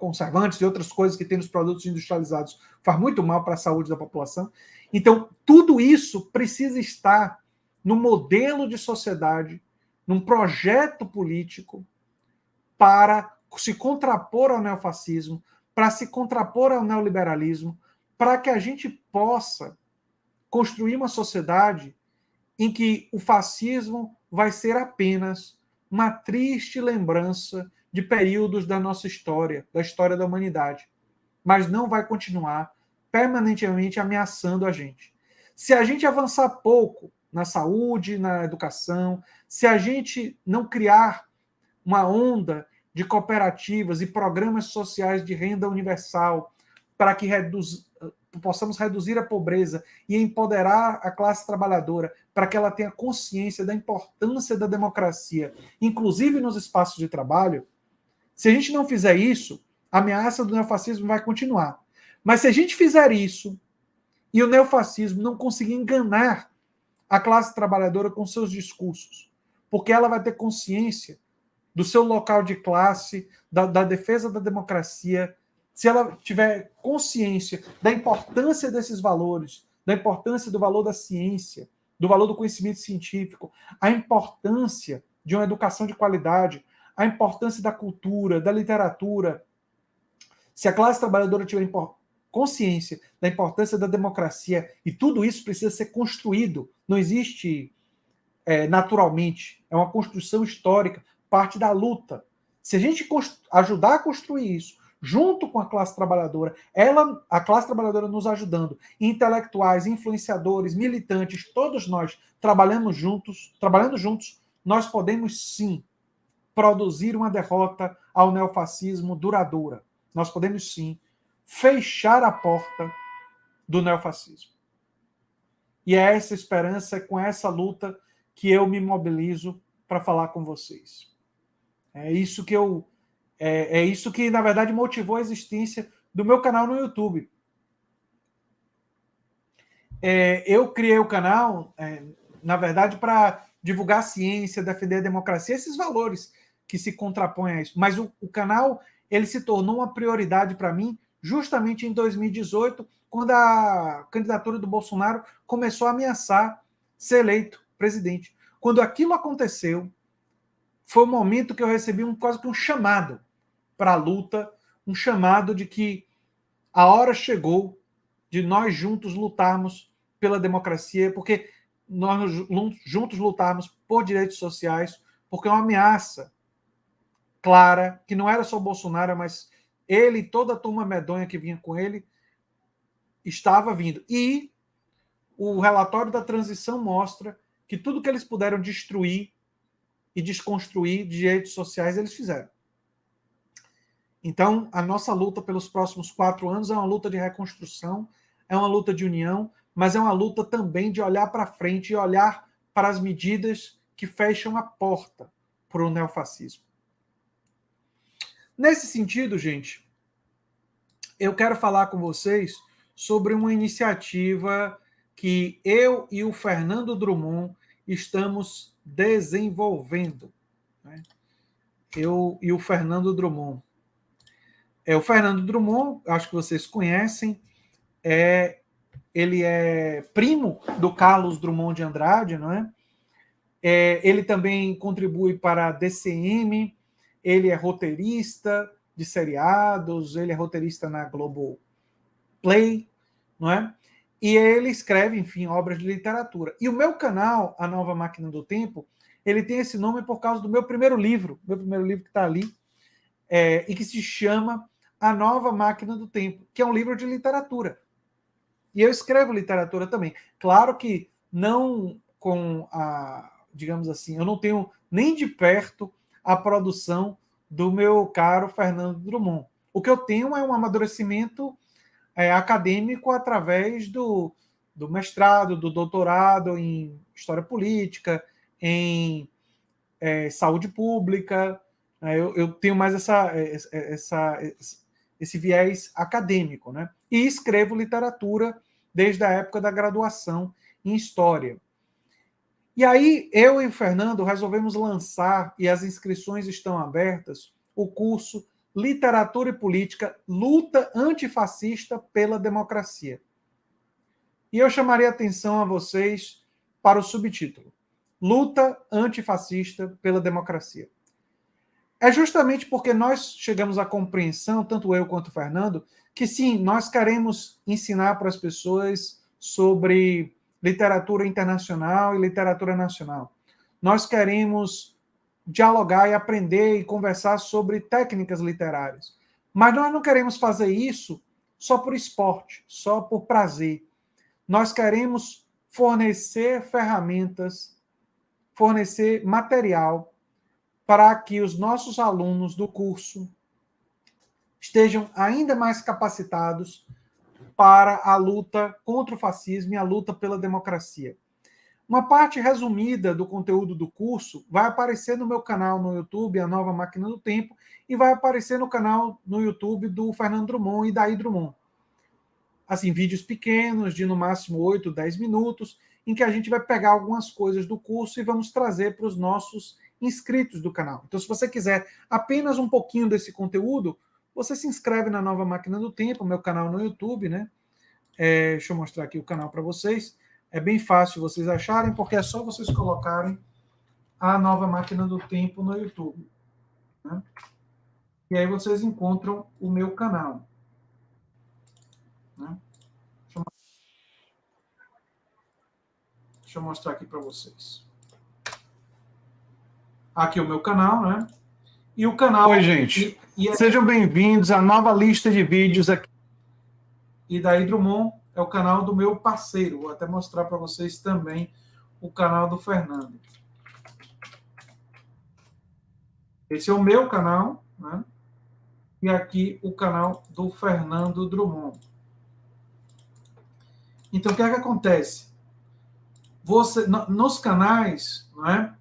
conservantes e outras coisas que tem nos produtos industrializados faz muito mal para a saúde da população. Então, tudo isso precisa estar no modelo de sociedade, num projeto político para se contrapor ao neofascismo, para se contrapor ao neoliberalismo, para que a gente possa construir uma sociedade em que o fascismo vai ser apenas uma triste lembrança de períodos da nossa história, da história da humanidade, mas não vai continuar permanentemente ameaçando a gente. Se a gente avançar pouco na saúde, na educação, se a gente não criar uma onda de cooperativas e programas sociais de renda universal para que possamos reduzir a pobreza e empoderar a classe trabalhadora para que ela tenha consciência da importância da democracia, inclusive nos espaços de trabalho, se a gente não fizer isso, a ameaça do neofascismo vai continuar. Mas se a gente fizer isso e o neofascismo não conseguir enganar a classe trabalhadora com seus discursos, porque ela vai ter consciência do seu local de classe, da defesa da democracia, se ela tiver consciência da importância desses valores, da importância do valor da ciência, do valor do conhecimento científico, a importância de uma educação de qualidade, a importância da cultura, da literatura, se a classe trabalhadora tiver consciência da importância da democracia, e tudo isso precisa ser construído, não existe naturalmente, é uma construção histórica, parte da luta. Se a gente ajudar a construir isso, junto com a classe trabalhadora, a classe trabalhadora nos ajudando, intelectuais, influenciadores, militantes, todos nós trabalhando juntos, nós podemos sim produzir uma derrota ao neofascismo duradoura. Nós podemos sim fechar a porta do neofascismo. E é essa esperança, é com essa luta que eu me mobilizo para falar com vocês. É isso que na verdade motivou a existência do meu canal no YouTube. Eu criei o canal, na verdade, para divulgar a ciência, defender a democracia, esses valores que se contrapõem a isso. Mas o canal ele se tornou uma prioridade para mim justamente em 2018, quando a candidatura do Bolsonaro começou a ameaçar ser eleito presidente. Quando aquilo aconteceu, foi o momento que eu recebi quase que um chamado para a luta, um chamado de que a hora chegou de nós juntos lutarmos pela democracia, porque nós juntos lutarmos por direitos sociais, porque é uma ameaça clara, que não era só o Bolsonaro, mas ele e toda a turma medonha que vinha com ele estava vindo. E o relatório da transição mostra que tudo que eles puderam destruir e desconstruir de direitos sociais, eles fizeram. Então, a nossa luta pelos próximos 4 anos é uma luta de reconstrução, é uma luta de união, mas é uma luta também de olhar para frente e olhar para as medidas que fecham a porta para o neofascismo. Nesse sentido, gente, eu quero falar com vocês sobre uma iniciativa que eu e o Fernando Drummond estamos desenvolvendo. Né? Eu e o Fernando Drummond. O Fernando Drummond, acho que vocês conhecem, ele é primo do Carlos Drummond de Andrade, não é? Ele também contribui para a DCM, ele é roteirista de seriados, ele é roteirista na Globoplay, não é? E ele escreve, enfim, obras de literatura. E o meu canal, A Nova Máquina do Tempo, ele tem esse nome por causa do meu primeiro livro que está ali, e que se chama A Nova Máquina do Tempo, que é um livro de literatura. E eu escrevo literatura também. Claro que não com digamos assim, eu não tenho nem de perto a produção do meu caro Fernando Drummond. O que eu tenho é um amadurecimento acadêmico através do mestrado, do doutorado em História Política, em saúde pública. Eu tenho mais esse viés acadêmico, né? E escrevo literatura desde a época da graduação em História. E aí, eu e o Fernando resolvemos lançar, e as inscrições estão abertas, o curso Literatura e Política, Luta Antifascista pela Democracia. E eu chamaria a atenção a vocês para o subtítulo: Luta Antifascista pela Democracia. É justamente porque nós chegamos à compreensão, tanto eu quanto o Fernando, que sim, nós queremos ensinar para as pessoas sobre literatura internacional e literatura nacional. Nós queremos dialogar e aprender e conversar sobre técnicas literárias. Mas nós não queremos fazer isso só por esporte, só por prazer. Nós queremos fornecer ferramentas, fornecer material para que os nossos alunos do curso estejam ainda mais capacitados para a luta contra o fascismo e a luta pela democracia. Uma parte resumida do conteúdo do curso vai aparecer no meu canal no YouTube, A Nova Máquina do Tempo, e vai aparecer no canal no YouTube do Fernando Drummond e Daí Drummond. Assim, vídeos pequenos, de no máximo 8, 10 minutos, em que a gente vai pegar algumas coisas do curso e vamos trazer para os nossos inscritos do canal. Então, se você quiser apenas um pouquinho desse conteúdo, você se inscreve na Nova Máquina do Tempo, meu canal no YouTube, né? Deixa eu mostrar aqui o canal para vocês. É bem fácil vocês acharem, porque é só vocês colocarem A Nova Máquina do Tempo no YouTube, né? E aí vocês encontram o meu canal, né? Deixa eu mostrar aqui para vocês. Aqui o meu canal, né? E o canal... Oi, gente. Sejam bem-vindos à nova lista de vídeos aqui. E Daí Drummond é o canal do meu parceiro. Vou até mostrar para vocês também o canal do Fernando. Esse é o meu canal, né? E aqui o canal do Fernando Drummond. Então, o que é que acontece? Nos canais, né,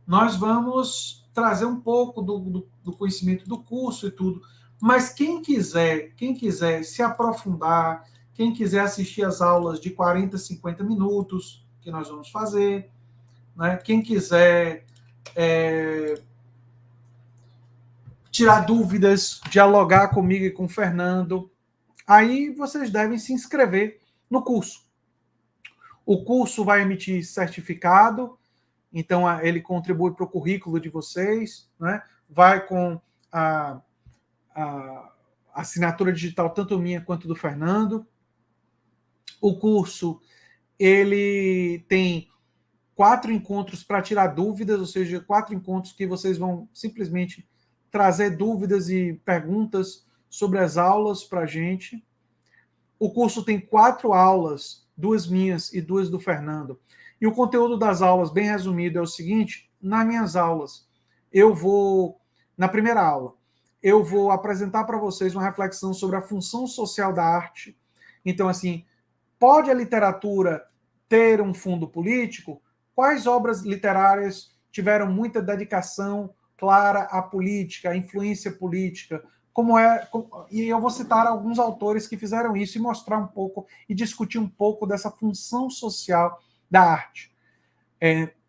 nós vamos trazer um pouco do conhecimento do curso e tudo, mas quem quiser se aprofundar, quem quiser assistir as aulas de 40, 50 minutos, que nós vamos fazer, né, quem quiser tirar dúvidas, dialogar comigo e com o Fernando, aí vocês devem se inscrever no curso. O curso vai emitir certificado, então ele contribui para o currículo de vocês, né? Vai com a assinatura digital, tanto minha quanto do Fernando. O curso ele tem 4 encontros para tirar dúvidas, ou seja, 4 encontros que vocês vão simplesmente trazer dúvidas e perguntas sobre as aulas para a gente. O curso tem 4 aulas, 2 minhas e 2 do Fernando. E o conteúdo das aulas, bem resumido, é o seguinte: nas minhas aulas, na primeira aula, eu vou apresentar para vocês uma reflexão sobre a função social da arte. Então, assim, pode a literatura ter um fundo político? Quais obras literárias tiveram muita dedicação clara à política, à influência política? E eu vou citar alguns autores que fizeram isso e mostrar um pouco e discutir um pouco dessa função social da arte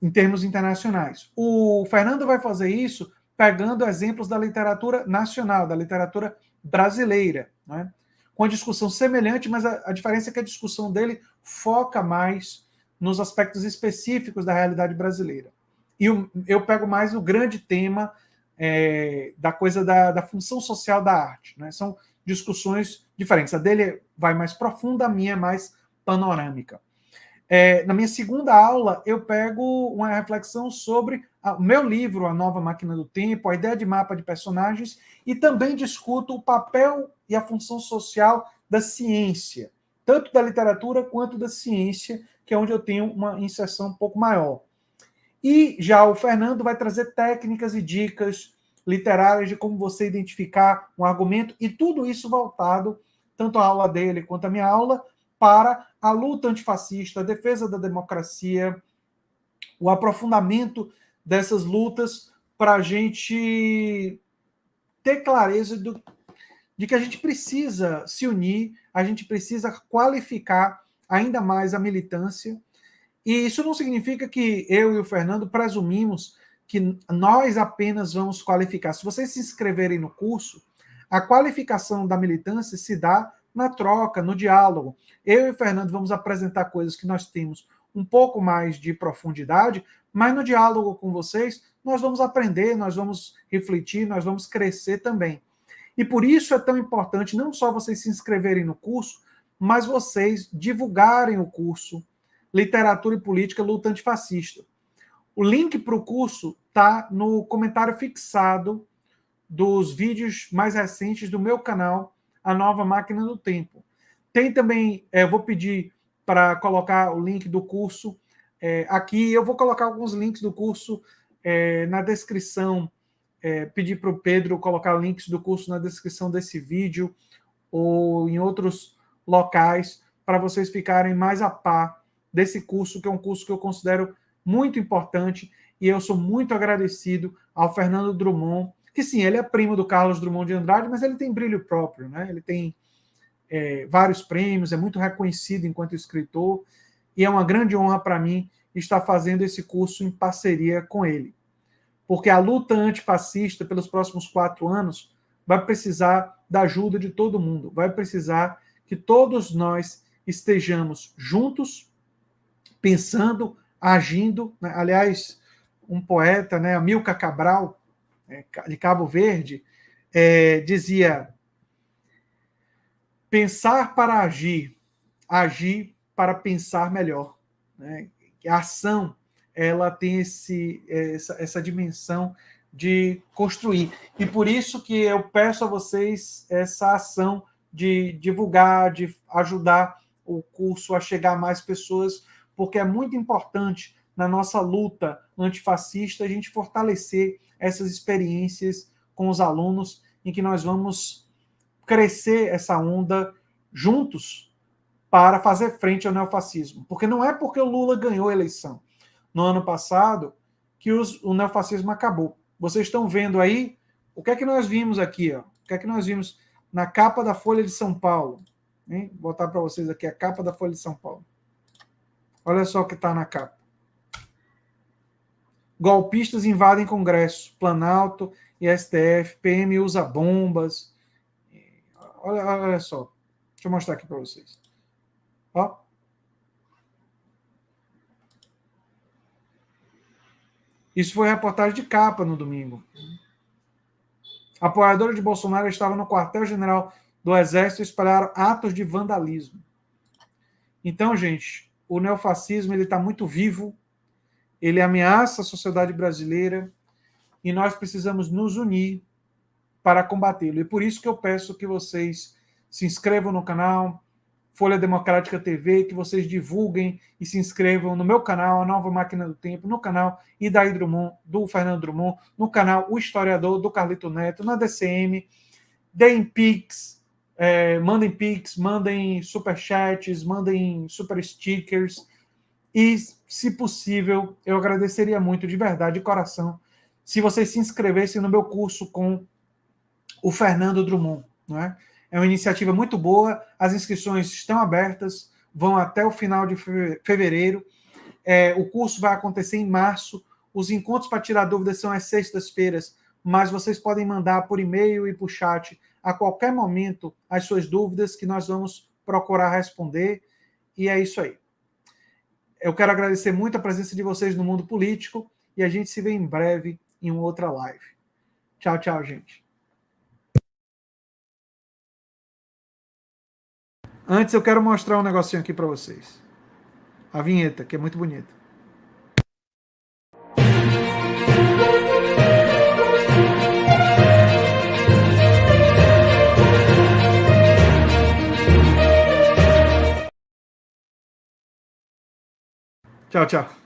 em termos internacionais. O Fernando vai fazer isso pegando exemplos da literatura nacional, da literatura brasileira, né? Com a discussão semelhante, mas a diferença é que a discussão dele foca mais nos aspectos específicos da realidade brasileira. E eu pego mais o grande tema da coisa da função social da arte, né? São discussões diferentes. A dele vai mais profunda, a minha é mais panorâmica. Na minha segunda aula, eu pego uma reflexão sobre o meu livro, A Nova Máquina do Tempo, a ideia de mapa de personagens, e também discuto o papel e a função social da ciência, tanto da literatura quanto da ciência, que é onde eu tenho uma inserção um pouco maior. E já o Fernando vai trazer técnicas e dicas literárias de como você identificar um argumento, e tudo isso voltado, tanto a aula dele quanto a minha aula, para a luta antifascista, a defesa da democracia, o aprofundamento dessas lutas, para a gente ter clareza de que a gente precisa se unir, a gente precisa qualificar ainda mais a militância. E isso não significa que eu e o Fernando presumimos que nós apenas vamos qualificar. Se vocês se inscreverem no curso, a qualificação da militância se dá na troca, no diálogo. Eu e o Fernando vamos apresentar coisas que nós temos um pouco mais de profundidade, mas no diálogo com vocês, nós vamos aprender, nós vamos refletir, nós vamos crescer também. E por isso é tão importante não só vocês se inscreverem no curso, mas vocês divulgarem o curso Literatura e Política Luta Antifascista. O link para o curso está no comentário fixado dos vídeos mais recentes do meu canal, A Nova Máquina do Tempo. Tem também, vou pedir para colocar o link do curso aqui, eu vou colocar alguns links do curso na descrição, pedir para o Pedro colocar links do curso na descrição desse vídeo ou em outros locais, para vocês ficarem mais a par desse curso, que é um curso que eu considero muito importante, e eu sou muito agradecido ao Fernando Drummond, que sim, ele é primo do Carlos Drummond de Andrade, mas ele tem brilho próprio, né? Ele tem vários prêmios, é muito reconhecido enquanto escritor, e é uma grande honra para mim estar fazendo esse curso em parceria com ele. Porque a luta antifascista pelos próximos 4 anos vai precisar da ajuda de todo mundo, vai precisar que todos nós estejamos juntos, pensando, agindo, né? Aliás, um poeta, né, Amilcar Cabral, de Cabo Verde, dizia: pensar para agir, agir para pensar melhor. Né? A ação, ela tem essa dimensão de construir. E por isso que eu peço a vocês essa ação de divulgar, de ajudar o curso a chegar a mais pessoas, porque é muito importante na nossa luta antifascista a gente fortalecer essas experiências com os alunos, em que nós vamos crescer essa onda juntos para fazer frente ao neofascismo. Porque não é porque o Lula ganhou a eleição no ano passado que o neofascismo acabou. Vocês estão vendo aí o que é que nós vimos aqui, ó? O que é que nós vimos na capa da Folha de São Paulo? Hein? Vou botar para vocês aqui a capa da Folha de São Paulo. Olha só o que está na capa. Golpistas invadem Congresso, Planalto e STF, PM usa bombas. Olha só. Deixa eu mostrar aqui para vocês. Ó. Isso foi reportagem de capa no domingo. Apoiadores de Bolsonaro estavam no quartel-general do Exército e espalharam atos de vandalismo. Então, gente, o neofascismo está muito vivo, ele ameaça a sociedade brasileira e nós precisamos nos unir para combatê-lo. E por isso que eu peço que vocês se inscrevam no canal Folha Democrática TV, que vocês divulguem e se inscrevam no meu canal, A Nova Máquina do Tempo, no canal Idaí Drummond, do Fernando Drummond, no canal O Historiador, do Carlito Neto, na DCM, deem Pix, mandem Pix, mandem superchats, mandem super stickers, e, se possível, eu agradeceria muito, de verdade, de coração, se vocês se inscrevessem no meu curso com o Fernando Drummond, não é? É uma iniciativa muito boa, as inscrições estão abertas, vão até o final de fevereiro. O curso vai acontecer em março, os encontros para tirar dúvidas são às sextas-feiras, mas vocês podem mandar por e-mail e por chat a qualquer momento as suas dúvidas, que nós vamos procurar responder, e é isso aí. Eu quero agradecer muito a presença de vocês no mundo político, e a gente se vê em breve em uma outra live. Tchau, tchau, gente. Antes eu quero mostrar um negocinho aqui para vocês. A vinheta, que é muito bonita. Tchau, tchau.